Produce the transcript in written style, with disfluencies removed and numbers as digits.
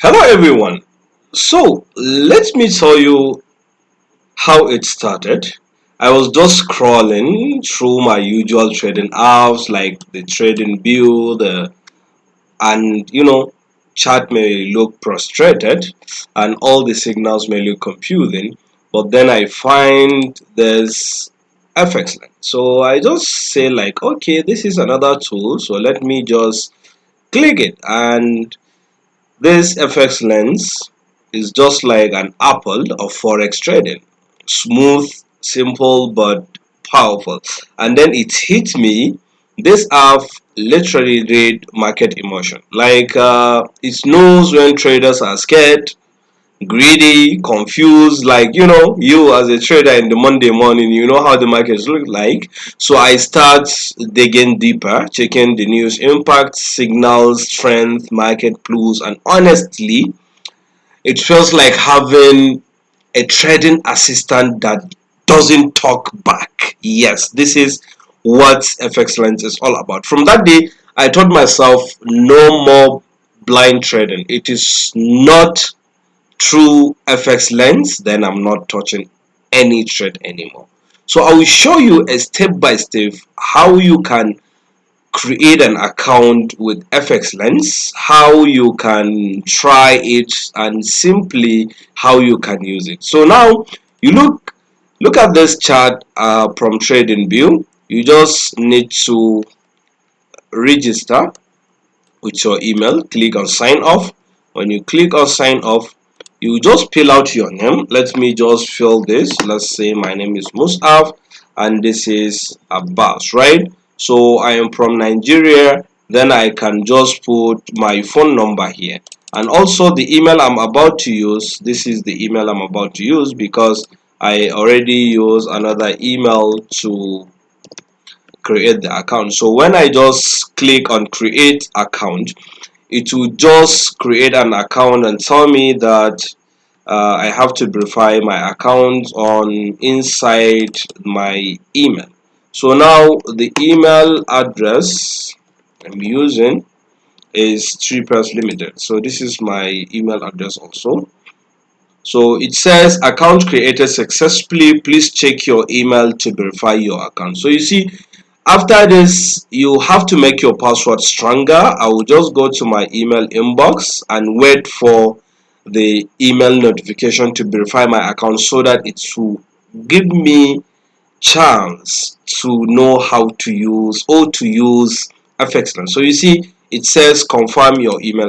Hello everyone. So let me tell you how it started. I was just scrolling through my usual trading apps like the trading view, the and chart may look frustrated and all the signals may look confusing, but then I find there's FxLens. So I just say like, okay, this is another tool, so let me just click it. And this FX lens is just like an apple of forex trading. Smooth, simple, but powerful. And then it hit me. This app literally read market emotion. Like it knows when traders are scared, greedy, confused, like you as a trader in the Monday morning, you know how the markets look like. So I start digging deeper, checking the news impact, signals, strength, market clues, and honestly, it feels like having a trading assistant that doesn't talk back. Yes, this is what FX Lens is all about. From that day, I told myself no more blind trading. It is not through FX Lens, then I'm not touching any trade anymore. So I will show you a step by step how you can create an account with FX Lens, how you can try it, and simply how you can use it. So now you look at this chart from Trading View. You just need to register with your email. Click on sign off. When you click on sign off, you just fill out your name. Let me just fill this. Let's say my name is Musaf and this is Abbas, right? So I am from Nigeria. Then I can just put my phone number here, and also the email I'm about to use. This is the email I'm about to use because I already use another email to create the account. So when I just click on create account, it will just create an account and tell me that I have to verify my account on inside my email. So now the email address I'm using is 3 Limited. So this is my email address also. So it says account created successfully. Please check your email to verify your account. So you see, after this, you have to make your password stronger. I will just go to my email inbox and wait for the email notification to verify my account so that it will give me chance to know how to use FXLens. So you see, it says confirm your email.